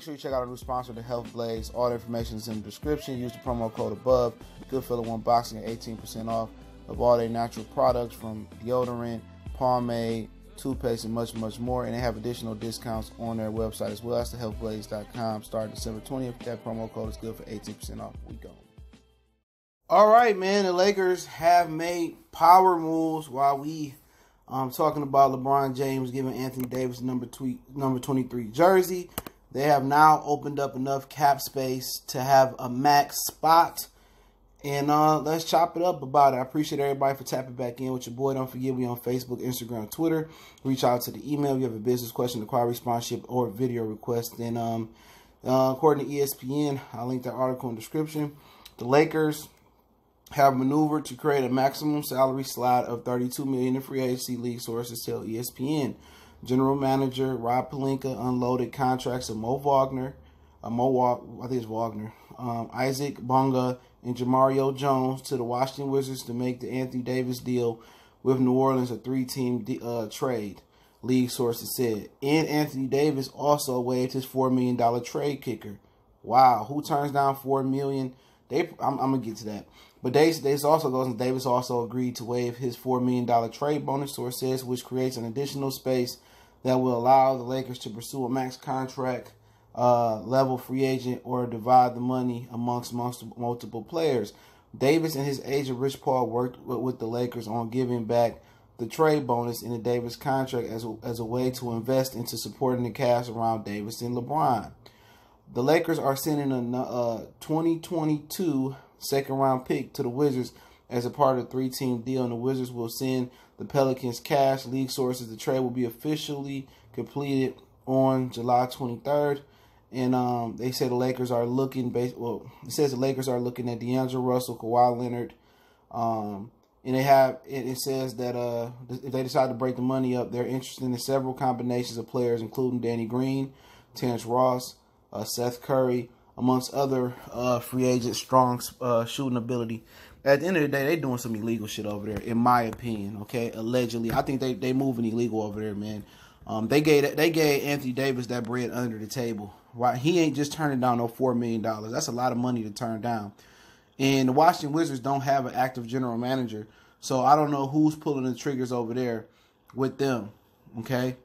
sure you check out our new sponsor, the Health Blaze. All the information is in the description. Use the promo code above. Goodfellow One Boxing at 18% off of all their natural products, from deodorant, pomade, toothpaste, and much, much more. And they have additional discounts on their website as well. That's thehealthblaze.com. Starting December 20th. That promo code is good for 18% off. We go. All right, man. The Lakers have made power moves while we talking about LeBron James giving Anthony Davis number 23 jersey. They have now opened up enough cap space to have a max spot. And let's chop it up about it. I appreciate everybody for tapping back in with your boy. Don't forget, we on Facebook, Instagram, Twitter. Reach out to the email if you have a business question, require sponsorship, or video request. Then according to ESPN, I'll link that article in the description. The Lakers have maneuvered to create a maximum salary slot of $32 million in free agency, league sources tell ESPN. General Manager Rob Pelinka unloaded contracts of Isaac Bonga, and Jamario Jones to the Washington Wizards to make the Anthony Davis deal with New Orleans a three-team trade, league sources said. And Anthony Davis also waived his $4 million trade kicker. Wow, who turns down $4 million? I'm gonna get to that. But Davis also goes, and Davis also agreed to waive his $4 million trade bonus, source says, which creates an additional space that will allow the Lakers to pursue a max contract level free agent or divide the money amongst multiple players. Davis and his agent Rich Paul worked with the Lakers on giving back the trade bonus in the Davis contract as a way to invest into supporting the cast around Davis and LeBron. The Lakers are sending a 2022 second-round pick to the Wizards as a part of the three-team deal, and the Wizards will send the Pelicans cash. League sources, the trade will be officially completed on July 23rd. And they say the Lakers are looking, it says the Lakers are looking at D'Angelo Russell, Kawhi Leonard, and it says that if they decide to break the money up, they're interested in several combinations of players, including Danny Green, Terrence Ross, Seth Curry, amongst other free agents, strong shooting ability. At the end of the day, they're doing some illegal shit over there, in my opinion. Okay, allegedly, I think they moving illegal over there, man. They gave Anthony Davis that bread under the table. Right, he ain't just turning down no $4 million. That's a lot of money to turn down. And the Washington Wizards don't have an active general manager, so I don't know who's pulling the triggers over there with them. Okay,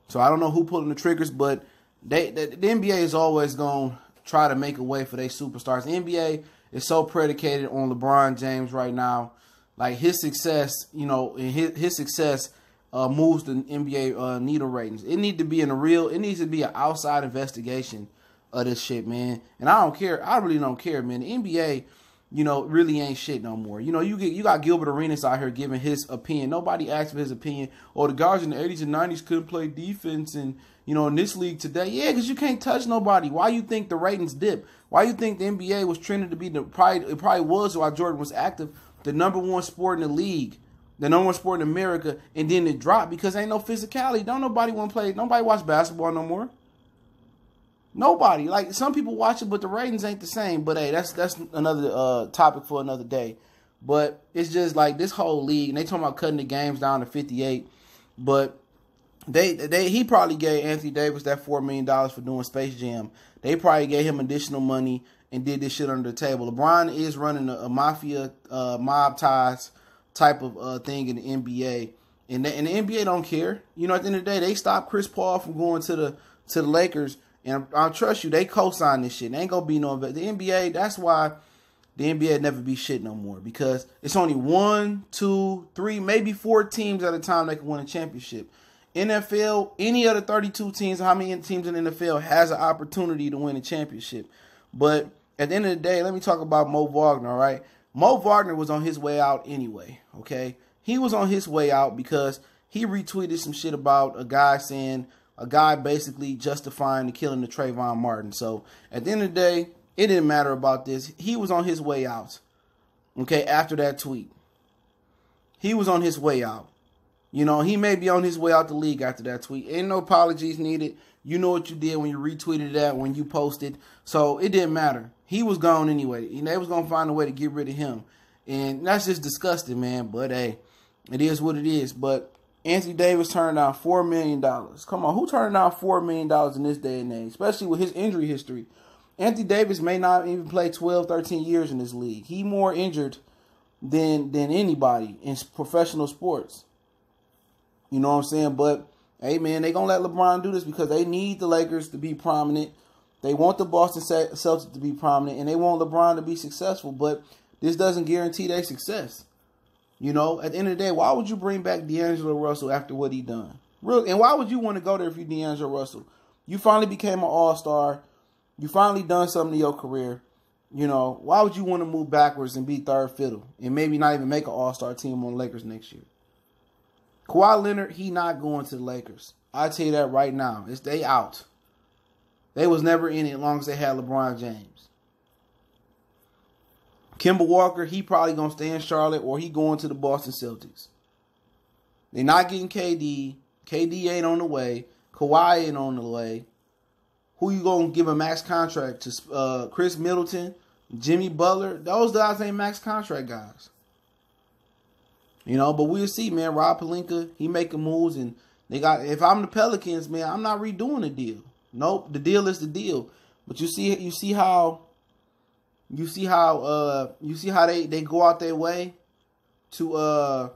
so I don't know who pulling the triggers, but the NBA is always gonna try to make a way for their superstars. The NBA is so predicated on LeBron James right now. Like his success, his success moves the NBA needle ratings. It needs to be it needs to be an outside investigation of this shit, man. And I don't care. I really don't care, man. The NBA, really ain't shit no more. You got Gilbert Arenas out here giving his opinion. Nobody asked for his opinion. Or the guys in the 80s and 90s couldn't play defense, and in this league today, yeah, because you can't touch nobody. Why you think the ratings dip? Why you think the NBA was trending to be it probably was while Jordan was active, the number one sport in the league, the number one sport in America, and then it dropped because ain't no physicality. Don't nobody want to play. Nobody watch basketball no more. Nobody. Like, some people watch it, but the ratings ain't the same. But hey, that's another topic for another day. But it's just like this whole league, and they talking about cutting the games down to 58. But he probably gave Anthony Davis that $4 million for doing Space Jam. They probably gave him additional money and did this shit under the table. LeBron is running a mafia, mob ties type of thing in the NBA, and the NBA don't care. At the end of the day, they stopped Chris Paul from going to the Lakers, and I trust you, they co-sign this shit. They ain't gonna be no the NBA. That's why the NBA never be shit no more, because it's only 1, 2, 3, maybe 4 teams at a time that can win a championship. NFL, any other 32 teams, how many teams in the NFL has an opportunity to win a championship? But at the end of the day, let me talk about Mo Wagner, all right? Mo Wagner was on his way out anyway, okay? He was on his way out because he retweeted some shit about a guy basically justifying the killing of Trayvon Martin. So at the end of the day, it didn't matter about this. He was on his way out, okay, after that tweet. He was on his way out. He may be on his way out the league after that tweet. Ain't no apologies needed. You know what you did when you retweeted that, when you posted. So it didn't matter. He was gone anyway. They was going to find a way to get rid of him. And that's just disgusting, man. But, hey, it is what it is. But Anthony Davis turned down $4 million. Come on, who turned down $4 million in this day and age, especially with his injury history? Anthony Davis may not even play 12, 13 years in this league. He more injured than anybody in professional sports. You know what I'm saying? But, hey, man, they going to let LeBron do this because they need the Lakers to be prominent. They want the Boston Celtics to be prominent, and they want LeBron to be successful. But this doesn't guarantee their success. You know, at the end of the day, why would you bring back D'Angelo Russell after what he done? Really, and why would you want to go there if you're D'Angelo Russell? You finally became an all-star. You finally done something in your career. You know, why would you want to move backwards and be third fiddle and maybe not even make an all-star team on the Lakers next year? Kawhi Leonard, he not going to the Lakers. I tell you that right now. They out. They was never in it as long as they had LeBron James. Kemba Walker, he probably going to stay in Charlotte or he going to the Boston Celtics. They're not getting KD. KD ain't on the way. Kawhi ain't on the way. Who you going to give a max contract to? Chris Middleton, Jimmy Butler. Those guys ain't max contract guys. You know, but we'll see, man. Rob Pelinka, he making moves. And they got. If I'm the Pelicans, man, I'm not redoing the deal. Nope, the deal is the deal. But you see how they go out their way to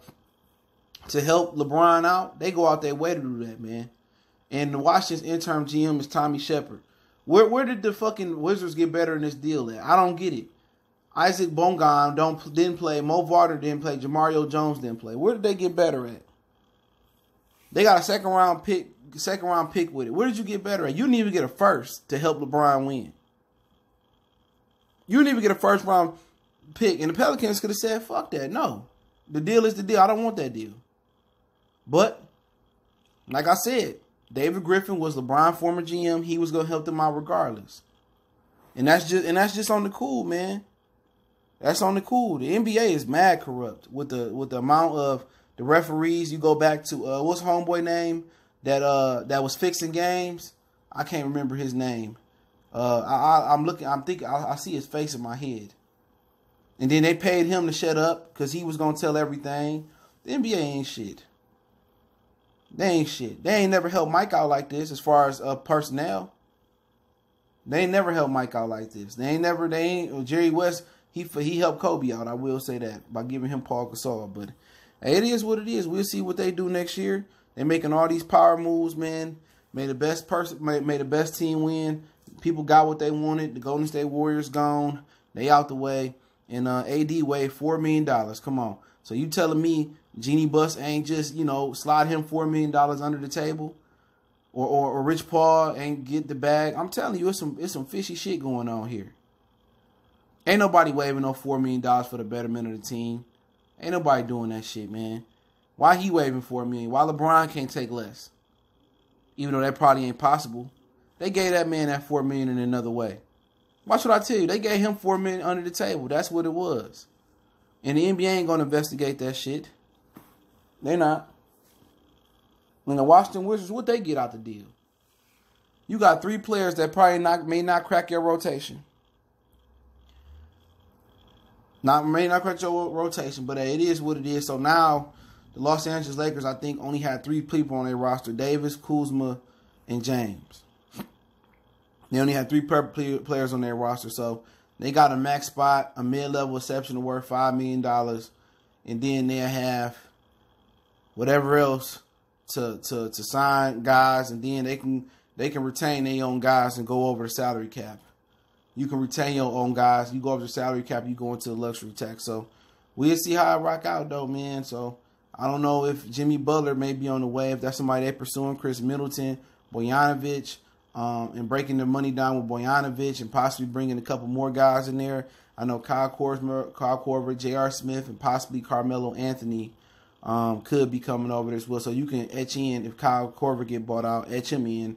help LeBron out. They go out their way to do that, man. And the Washington's interim GM is Tommy Shepard. Where did the fucking Wizards get better in this deal at? I don't get it. Isaac Bongan didn't play. Mo Varder didn't play. Jamario Jones didn't play. Where did they get better at? They got a second round pick with it. Where did you get better at? You didn't even get a first to help LeBron win. You didn't even get a first round pick. And the Pelicans could have said, fuck that. No. The deal is the deal. I don't want that deal. But, like I said, David Griffin was LeBron's former GM. He was gonna help them out regardless. And that's just on the cool, man. That's on the cool. The NBA is mad corrupt with the amount of the referees. You go back to what's homeboy name that was fixing games? I can't remember his name. I see his face in my head. And then they paid him to shut up because he was gonna tell everything. The NBA ain't shit. They ain't shit. They ain't never helped Mike out like this as far as personnel. They ain't never helped Mike out like this. Jerry West, he helped Kobe out, I will say that, by giving him Paul Gasol. But hey, it is what it is. We'll see what they do next year. They're making all these power moves, man. Made the best team win. People got what they wanted. The Golden State Warriors gone. They out the way. And AD weighed $4 million. Come on. So you telling me Jeannie Buss ain't just, slide him $4 million under the table? Or Rich Paul ain't get the bag? I'm telling you, it's some fishy shit going on here. Ain't nobody waiving no $4 million for the betterment of the team. Ain't nobody doing that shit, man. Why he waiving $4 million? Why LeBron can't take less? Even though that probably ain't possible. They gave that man that $4 million in another way. Watch what I tell you. They gave him $4 million under the table. That's what it was. And the NBA ain't going to investigate that shit. They not. And the Washington Wizards, what they get out the deal? You got 3 players that probably may not crack your rotation. May not crack your rotation, but it is what it is. So now, the Los Angeles Lakers, I think, only had 3 people on their roster: Davis, Kuzma, and James. They only had 3 players on their roster, so they got a max spot, a mid-level exception worth $5 million, and then they'll have whatever else to sign guys, and then they can retain their own guys and go over the salary cap. You can retain your own guys. You go over the salary cap, you go into the luxury tax. So we'll see how it rock out, though, man. So I don't know if Jimmy Butler may be on the way, if that's somebody they're pursuing. Chris Middleton, Bogdanovich, and breaking the money down with Bogdanovich and possibly bringing a couple more guys in there. I know Kyle Korver, J.R. Smith, and possibly Carmelo Anthony could be coming over there as well. So you can etch in, if Kyle Korver get bought out, etch him in.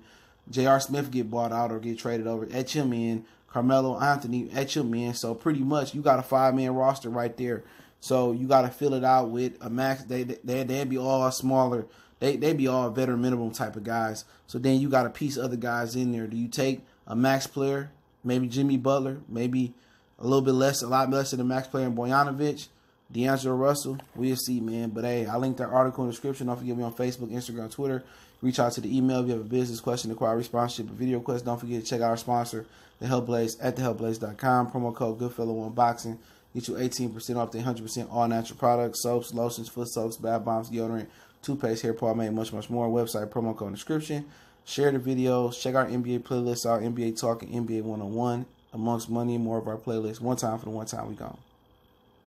J.R. Smith get bought out or get traded over, etch him in. Carmelo Anthony, etch him in. So pretty much you got a 5-man roster right there. So you got to fill it out with a max. They'd be all smaller. They be all veteran minimum type of guys. So then you got to piece other guys in there. Do you take a max player, maybe Jimmy Butler, maybe a lot less than a max player in Bogdanovich? D'Angelo Russell, we'll see, man. But hey, I linked that article in the description. Don't forget me on Facebook, Instagram, Twitter. Reach out to the email if you have a business question, inquiry, sponsorship, or video request. Don't forget to check out our sponsor, The Help Blaze, at thehelpblaze.com. Promo code Goodfellow1Boxing. Get you 18% off the 100% all natural products, soaps, lotions, foot soaps, bath bombs, deodorant, toothpaste, hair pomade, much more. Website, promo code in the description. Share the videos. Check our NBA playlists out, NBA Talk and NBA 101, amongst many more of our playlists. One time for the one time we gone.